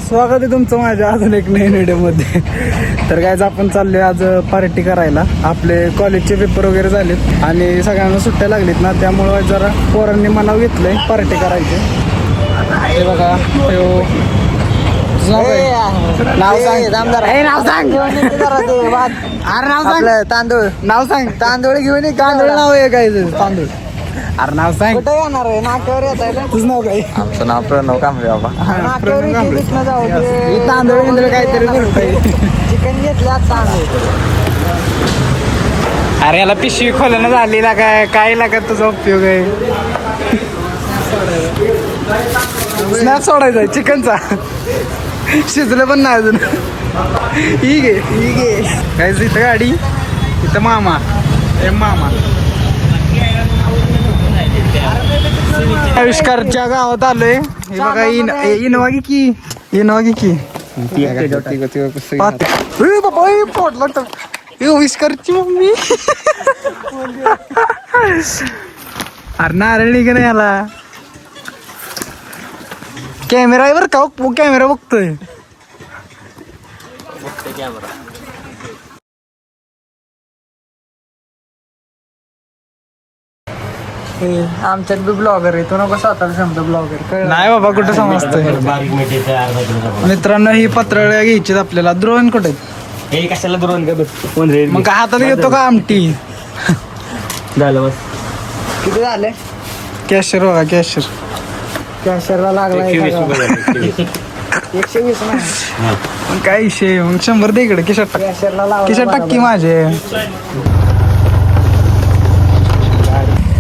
स्वागत आहे तुमचं माझ्या अजून एक नवीन व्हिडिओमध्ये. तर काय आपण चाललोय आज पार्टी करायला. आपले कॉलेजचे पेपर वगैरे झालेत आणि सगळ्यांना सुट्ट्या लागलीत ना, त्यामुळं जरा पोरांनी मनाव घेतलंय पार्टी करायची. हे बघा नाव सांग, नाव सांग, अरे नाव सांग, तांदूळ नाव सांग, तांदूळ घेऊन तांदूळ नाव आहे काय तांदूळ. अरे नाव सांग, कुठे येणार आहे? नाकावर येत आहे. तुझं नाव काय? आमचं नाव प्रणव कांबळे बाबा. तांदूळ बिंदूळ काहीतरी चिकन घेतलं तांदूळ. अरे याला पिशवी खोलणं झालेला काय लागत तुझा उपयोग आहे? स्नॅप सोडायचा चिकनचा, शिजलं पण नाही अजून. ठीक आहे ठीक आहे. काय इथं गाडी, इथं मामा, हे मामा आविष्कारच्या गावात आलोय. हे बघा इनोवा की पोटला आविष्कारची मम्मी. अरे नारळ निघ याला. कॅमेरा आहे बरं का, कॅमेरा बघतोय. आमच्यात बी ब्लॉगर आहे. तो नको स्वतःला समजा ब्लॉगर नाही बाबा, कुठं समजतोय. मित्रांनो ही पत्रावळ्या घ्यायची आपल्याला. द्रोण कुठे? हे कशाला द्रोण का? मग का हातात घेतो का आमटी? झालं बस. किती झाले? कॅशर बघा, कॅशरला लागला 120 नाही. काय विषय, मग 100 दे इकडे. किशा टक्की माझे.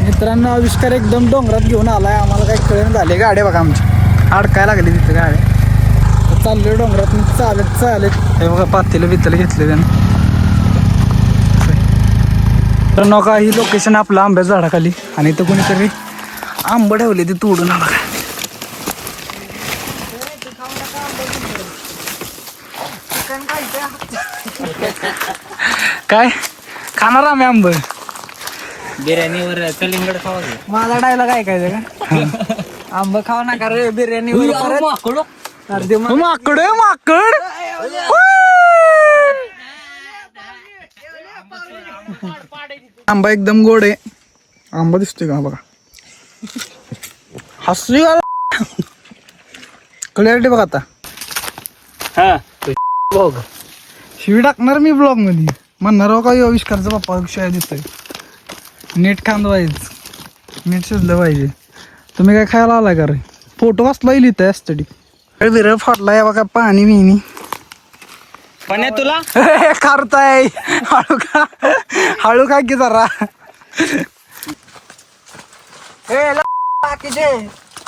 मित्रांनो आविष्कार एकदम डोंगरात घेऊन आलाय. आम्हाला काही कळण झाले. गाड्या बघा आमच्या अडकाय लागली तिथे गाड्या. चाललोय डोंगरात चालत. हे बघा पातेलं बितेलं घेतले त्यानं. तर नका ही लोकेशन आपलं आंब्याच्या झाडाखाली आणि इथं कोणीतरी आंब ठेवले ते तोडून आला. काय खाणार आम्ही आंब? बिर्याणीवर कलिंगड खावा. माझा डायलॉग ऐकायचा का? आंब खावा नका रे, बिर्याणीवर माकड. आंबा एकदम गोड आहे. आंबा दिसतोय का बघा. हसली क्लॅरिटी बघा आता. शिवी टाकणार मी ब्लॉग मध्ये. म्हणणार हो का आविष्कारचा पप्पा शिवाय दिसतोय. नीट खांद पाहिजे, नीट शिजलं पाहिजे. तुम्ही काय खायला आलाय का रे? फोटो कसला लिहित आहे स्टडी. विरळ फाटलाय बघा. पाणी बिणी पण तुला करताय. हळू का की जरा.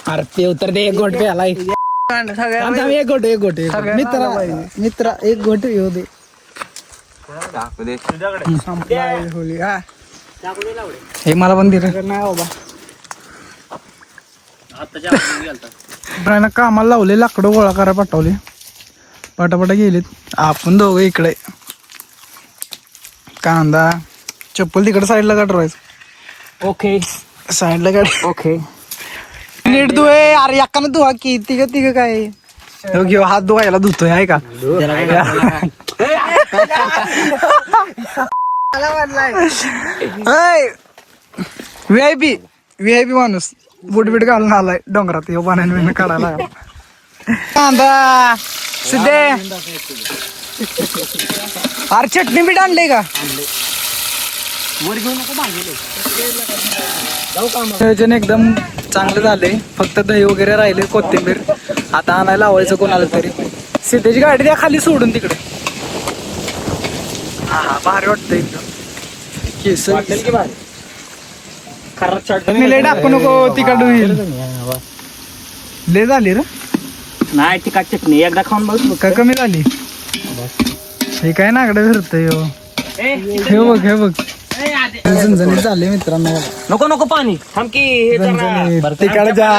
अरे पेव तर दे. एक घोट प्याला. एक घोट मित्रा एक घोट येऊ दे. हे मला पण दिलं नाही बाबा. कामाला लावले, लाकडं गोळा करा पाठवले. पटापटा गेलेत. आपण दोघं इकडे. कांदा चप्पल तिकडे साईडला काढवायचं. ओके साईडला काढ. ओके नीट धुवे. अरे एकानं धुवा की. तिघ काय घेऊ. हात धुवायला धुतोय आहे का? व्हीआयपी माणूस बुटबीट घालून आलाय डोंगरात. हे पाण्याने काढायला कांदा सिद्धे. अरे चटणी बीट आणले का? नियोजन एकदम चांगलं झालंय. फक्त दही वगैरे राहिले, कोथिंबीर. आता आणायला लावायचं कोणाला तरी. सिद्धेची गाडी द्या खाली सोडून तिकडे. हा भारी वाटतंय एकदम. लय टाकू नको, तिकड होईल. लय झाली रे. नाही तिखट चटणी एकदा खाऊन बघ. का कमी झाली? हे काय नागडं फिरतंय. हे बघ झणझणीत झाले मित्रांनो. नको पाणी थांब की. तिकड द्या.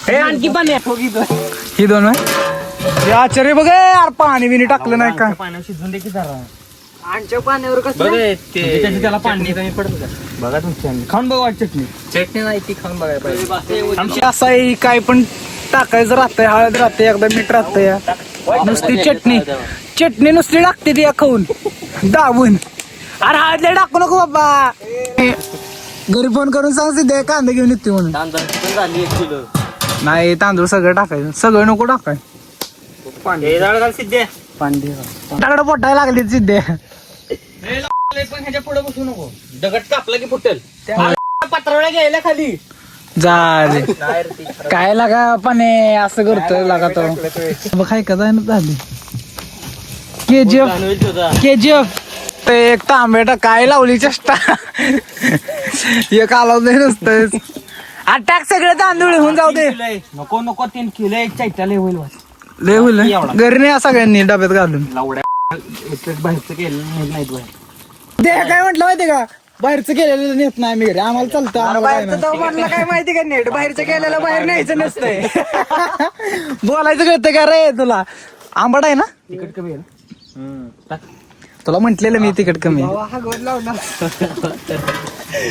हे आणखी पाणी. ही दोन आचार्य बघ यार. पाणी बिनी टाकलं नाही का? पाण्यावर शिजून दे की जरा. आमच्या पाण्यावर कसं त्याला पाणी कमी पडत बघा. तुमच्या खाऊन बघा चटणी. चटणी नाही ती खाऊन बघायला पाहिजे. असं आहे काय पण टाकायचं राहतंय, हळद राहते, एकदा मीठ राहतंय, नुसती चटणी नुसती लागते ती खाऊन दाबून. अरे हळद लय टाकू नको बाबा. घरी फोन करून सांग सिद्धे कांदे घेऊन येते म्हणून. झाली 1 किलो. नाही तांदूळ सगळं टाकायचं, सगळं नको टाकाय. हे झाड घाल सिद्धे. टाकडं पोटायला लागली सिद्धे. पण ह्याच्या पुढे बसू नको, दगड कापला की फुटेल. पत्रावळ्या घ्यायला खाली झाले काय लागा पाने असं करतोय लागा तो. बघ काय का जाय झाली केजीएफ ते एक तांबेटा काय लावली चेष्टा. एक आलाव नाही नुसतं अटॅक सगळे तांदूळ होऊन जाऊ दे. नको नको 3 किलो एक चैत्याला होईल. लय होईल घरी नाही सगळ्यांनी डब्यात घालून. लावड्या बाहेरचं केलं नाही बाहेर. ते काय म्हटलं माहिती का, बाहेरचं केलेलं नेत नाही आम्ही घरी, आम्हाला चालतं. काय माहिती का नेट बाहेरचं केलेलं बाहेर न्यायचं नसतंय. बोलायचं कळतं का रे तुला. आंबट आहे ना तिकट कमी आहे. तुला म्हंटलेलं मी तिकट कमी.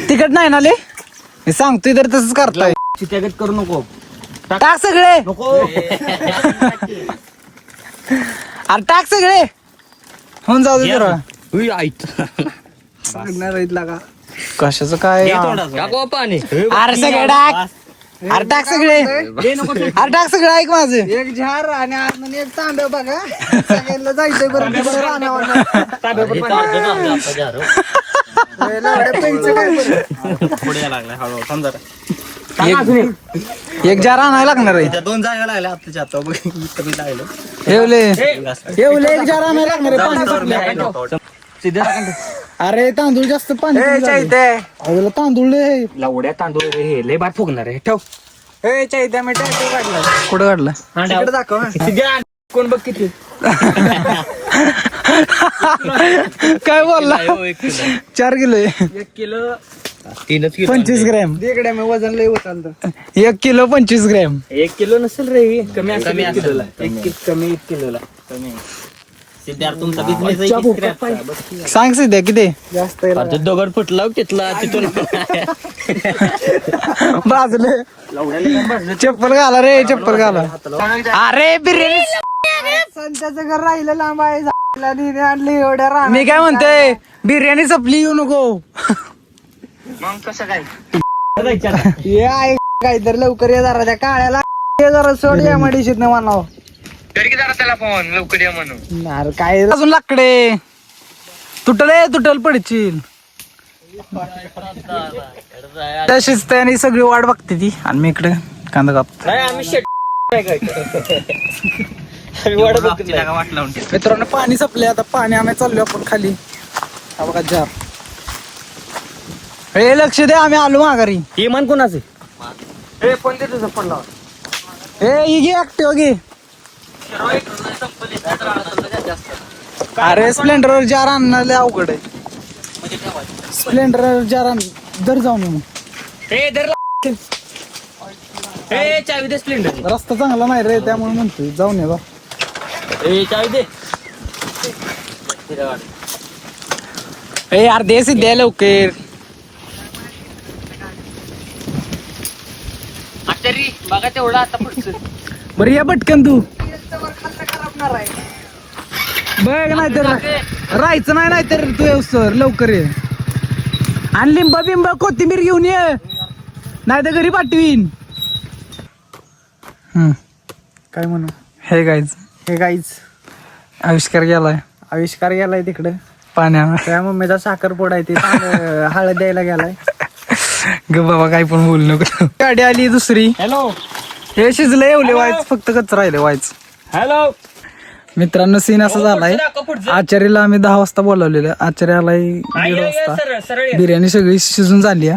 तिकट नाही ना ले, मी सांगतोय तर तसंच करताय. चित्यागत करू नको. टाक सगळे, नको अरे टाक सगळे होऊन जाऊ दे जरा. कशाचं काय पाणी. अरे सगळे टाक, अरे टाक सगळे, अरे टाक सगळं. ऐक माझं, एक झार आणि आतून एक तांदळ बघा, सगळ्यांना जायचंय एक जार आणायला लागणार आहे. 2 जागा लागल्या आपल्या आता कमी लागलं. येवले एक जार आणायला लागणार आहे. अरे तांदूळ जास्त पाणी तांदूळ लय लावड्या तांदूळ हे लय बाद फुगणार आहे. ठेव. कुठं काढलं दाखव. कोण बघ किती. काय बोलला. 4 किलो 1 किलो 3 किलो 25 ग्रॅम वजन लय होत. 1 किलो 25 ग्रॅम. 1 किलो नसेल रे, कमी असेल 1 किलोला. कमी 1 किलोला कमी. तुमचा बिझनेस सांग सिद्ध्या किती जास्त दगड फुटला तिथला तिथून बाजूले. चप्पल घाला रे, चप्पल घाला. अरे बिर्याणी संत्याचं घर राहिलं लांब आहे. एवढ्या मी काय म्हणते, बिर्याणी संपली येऊ नको. मग कसं काय काहीतरी लवकर ये जरा, त्या काळ्याला जरा सोड या मडीशीत नाही म्हणावं. तरी की जरा त्याला फोन लवकर या म्हणून. अरे काय अजून लाकडे तुटल पडशील. तशीच त्याने सगळी वाट बघते ती, आणि मी इकडे कांदा कापतो. मित्रांनो पाणी संपले, आता पाणी आम्ही चाललो आपण खाली. हा बघा जार. हे लक्ष दे, आम्ही आलो माघारी. हे मन कोणाचे फोन दे तुझा फोन लावा. हे घे ऍक्टिव्ह घे. अरे स्प्लेंडर जार आणण्याला अवघड आहे. स्प्लेंडर जार आण दर जाऊन मग. चावी दे स्प्लेंडर. रस्ता चांगला नाही रे, त्यामुळे म्हणतोय जाऊन ये बा. चावी दे. यार दे सिद्ध्या लवकर. बघा तेवढा आता पुढचं. बरं या पटकन तू बघ, नाही तर राहायचं नाही तर तू येऊसर लवकर ये. आणि लिंबा बिंबा कोथिंबीर घेऊन ये, नाही तर घरी पाठवीन. काय म्हणू. हे गाईच आविष्कार गेलाय तिकडे पाण्यावर. त्या मम्मीचा साखरपुडा आहे, ते हळद द्यायला गेलाय. ग बाबा काय पण बोलू नको. गाडी आली दुसरी. हॅलो. हे शिजलं एवढे व्हायचं, फक्त कचरा राहिले व्हायचं. हॅलो मित्रांनो, सीन असा झालाय. आचार्याला आम्ही 10 वाजता बोलावलेलं, आचार्य आलाय 1:30 वाजता. बिर्याणी सगळी शिजून झाली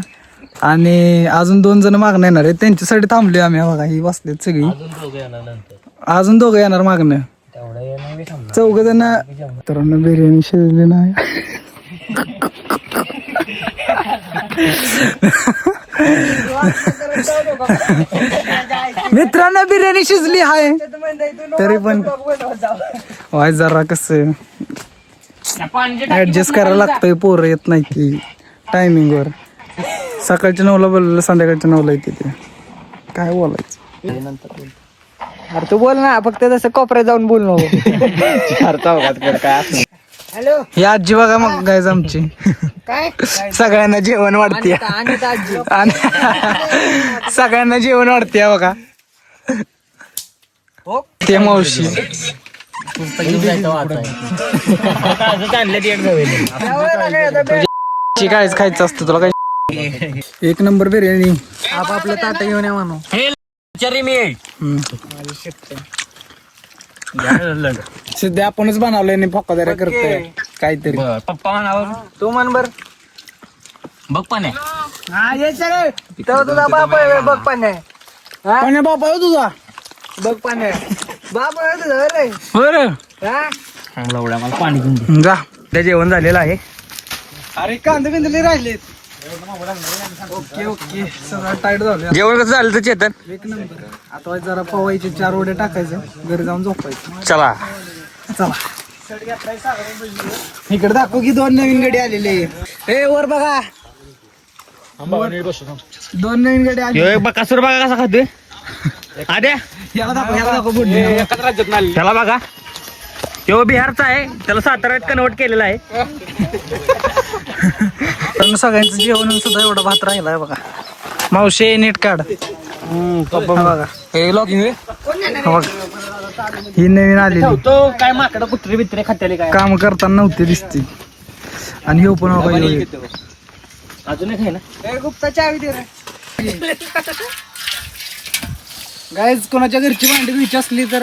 आणि अजून 2 जण मागणं येणार आहे, त्यांच्यासाठी थांबलोय आम्ही. बघा ही बसलेत सगळी. अजून 2 येणार मागणं. 4 जण. मित्रांनो बिर्याणी शिजली नाही. मित्रांनो बिर्याणी शिजली आहे, तरी पण वाय जरा कसं ऍडजस्ट करायला लागतंय. पोरं येत नाही ती टायमिंग वर. सकाळच्या 9ला बोलवलं, संध्याकाळच्या 9ला येते. ते काय बोलायचं. अरे तू बोल ना, फक्त तसं कोपऱ्यात जाऊन बोल नको. चार चौघात कर काय असं. हॅलो ही आजी बघा मग गायज आमची काय सगळ्यांना जेवण वाढते आणि आजी आणि सगळ्यांना जेवण वाढते बघा. हो ते मावशी कायच खायचं असतं तुला काय. एक नंबर बिर्याणी आपलं ताट घेऊन या म्हणू. सध्या आपणच बनवलंय आणि फक्कादाऱ्या करतोय काहीतरी. पप्पा म्हणावं तू म्हण बर. बघ पण तुझा बाप आहे बघ पाण्या. पण बापा हो तुझा बघ पाण्या बाप आहे तुझा रे. बरं हा चांगला उड्या मला पाणी घेऊन दे. जा. त्या जेवण झालेलं आहे. अरे कांदे बिंदे राहिलेत. ओके ओके सगळं टाईट झालं. जेवण कसं झालं तर चेतन? एक नंबर. आता जरा पवायचे 4 वडे टाकायचं घरी जाऊन झोपायचं. चला चला इकडे दाखव की 2 नवीन गडी आलेले. ए वर बघा 2 नवीन गडी आले. बकासूर बघा कसा खातोय. आद्या याला दाखव बुड्डी. त्याला बघा, तो बिहारचा आहे, त्याला साताऱ्यात कन्वर्ट केलेला आहे. पण सगळ्यांचं जेवण सुद्धा एवढा भात राहिला आहे बघा. मावशी नीट काढ. पप्पा बघा लॉगिंग बघा ही नवीन आलेली तो काय माकडं कुत्रे बित्रे खात्याले काय काम करताना नव्हते दिसते. आणि हे पण बघा हे. अजून एक आहे ना. गुप्ता चावी दे रे. गाईज कोणाच्या घरची भांडी धुवायची असली तर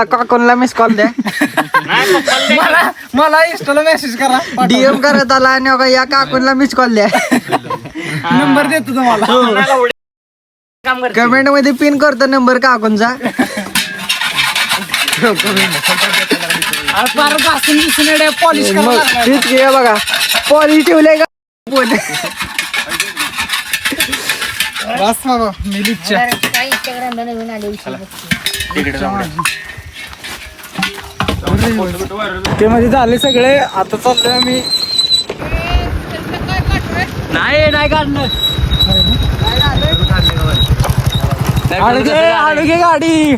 काकोनला मिस कॉल द्या. मला इंस्टाला मेसेज करा. डीएम करत आला आणि बघा या काकोनला मिस कॉल द्या. नंबर देतो तुम्हाला. कमेंट मध्ये पिन करतो नंबर काकोनचा. पॉलिश मग तेच घे बघा पॉलिश ठेवलंय का. बस बाबा मिलीच्या ते मध्ये झाले सगळे. आता चाललोय आम्ही. नाही काढणार. आडगे गाडी